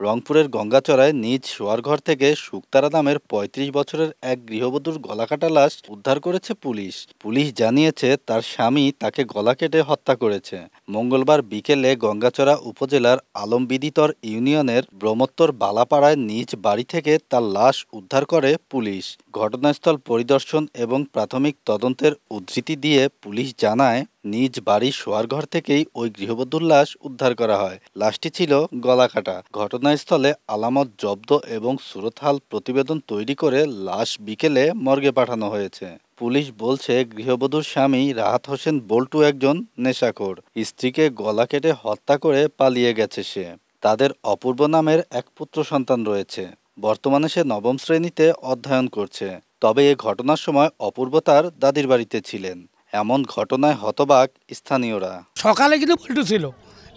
রংপুরের গঙ্গাচড়ায় নিজ শোয়ারঘর থেকে শুকতারা নামের ৩৫ বছরের এক গৃহবধূর গলাকাটা লাশ উদ্ধার করেছে পুলিশ। পুলিশ জানিয়েছে তার স্বামী তাকে গলা কেটে হত্যা করেছে। মঙ্গলবার বিকেলে গঙ্গাচড়া উপজেলার আলমবিদিতর ইউনিয়নের ব্রহ্মোত্তর বালাপাড়ায় নিজ বাড়ি থেকে তার লাশ উদ্ধার করে পুলিশ। ঘটনাস্থল পরিদর্শন এবং প্রাথমিক তদন্তের উদ্ধৃতি দিয়ে পুলিশ জানায়, নিজ বাড়ির শোয়ারঘর থেকেই ওই গৃহবধূর লাশ উদ্ধার করা হয়। লাশটি ছিল গলাকাটা। ঘটনাস্থলে আলামত জব্দ এবং সুরতহাল প্রতিবেদন তৈরি করে লাশ বিকেলে মর্গে পাঠানো হয়েছে। পুলিশ বলছে, গৃহবধূর স্বামী রাহাত হোসেন বল্টু একজন নেশাখোর। স্ত্রীকে গলা কেটে হত্যা করে পালিয়ে গেছে সে। তাদের অপূর্ব নামের এক পুত্র সন্তান রয়েছে। বর্তমানে সে ৯ম শ্রেণীতে অধ্যয়ন করছে। তবে এ ঘটনার সময় অপূর্ব তার দাদির বাড়িতে ছিলেন। এমন ঘটনায় হতবাক স্থানীয়রা। সকালে কিন্তু পল্টু ছিল,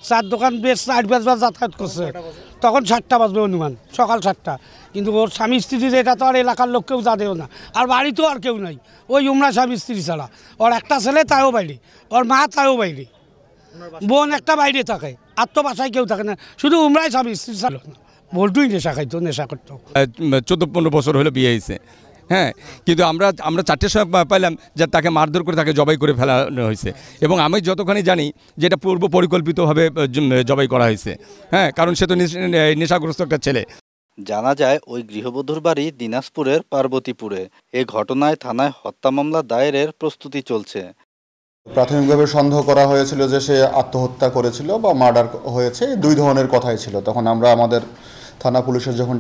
চার দোকান বেশ ৮ বাজে যাতায়াত করছে, তখন ৭টা বাজবে অনুমান, সকাল ৭টা। কিন্তু ওর স্বামী স্ত্রী যেটা তো আর এলাকার লোক কেউ জানেও না, আর বাড়িতেও আর কেউ নাই, ওই উমরা স্বামী স্ত্রী ছাড়া। ওর একটা ছেলে তাও বাইরে, ওর মা তাও বাইরে, বোন একটা বাইরে থাকে, আর তো বাসায় কেউ থাকে না, শুধু উমরাই স্বামী স্ত্রী ছাড়া না। বল্টুই নেশা খাইতো, নেশা করতো। ১৪-১৫ বছর হলো বিয়ে হয়েছে। হ্যাঁ, কিন্তু আমরা ৪টের সময় পাইলাম যে তাকে মারধর করে তাকে জবাই করে ফেলানো হয়েছে। এবং আমি যতখানি জানি যে এটা পূর্ব পরিকল্পিতভাবে জবাই করা হয়েছে। হ্যাঁ, কারণ সে তো নেশাগ্রস্ত একটা ছেলে। জানা যায়, ওই গৃহবধূর বাড়ি দিনাজপুরের পার্বতীপুরে। এ ঘটনায় থানায় হত্যা মামলা দায়েরের প্রস্তুতি চলছে। প্রাথমিকভাবে সন্দেহ করা হয়েছিল যে সে আত্মহত্যা করেছিল বা মার্ডার হয়েছে, দুই ধরনের কথাই ছিল। তখন আমরা আমাদের থানা পুলিশের যখন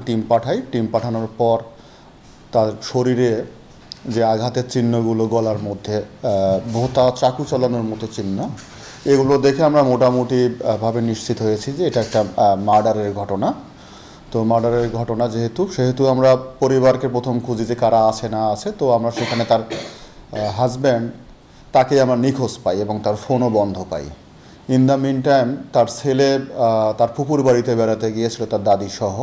টিম পাঠানোর পর তার শরীরে যে আঘাতের চিহ্নগুলো, গলার মধ্যে ভোঁতা চাকু চালানোর মতো চিহ্ন, এগুলো দেখে আমরা মোটামুটিভাবে নিশ্চিত হয়েছি যে এটা একটা মার্ডারের ঘটনা। তো মার্ডারের ঘটনা সেহেতু আমরা পরিবারকে প্রথম খুঁজি যে কারা আছে না আছে। তো আমরা সেখানে তার হাজব্যান্ড, তাকে আমরা নিখোঁজ পাই এবং তার ফোনও বন্ধ পাই। ইন দ্য মিন টাইম তার ছেলে তার ফুপুর বাড়িতে বেড়াতে গিয়েছিল তার দাদি সহ।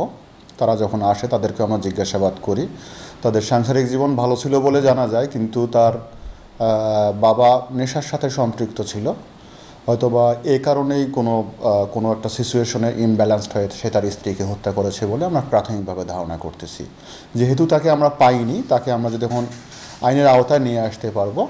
তারা যখন আসে তাদেরকে আমরা জিজ্ঞাসাবাদ করি। তাদের সাংসারিক জীবন ভালো ছিল বলে জানা যায়, কিন্তু তার বাবা নেশার সাথে সম্পৃক্ত ছিল। হয়তোবা এই কারণেই কোনো একটা সিচুয়েশনে ইমব্যালেন্সড হয়ে সে তার স্ত্রীকে হত্যা করেছে বলে আমরা প্রাথমিকভাবে ধারণা করতেছি। যেহেতু তাকে আমরা পাইনি, তাকে আমরা যখন আইনের আওতায় নিয়ে আসতে পারবো,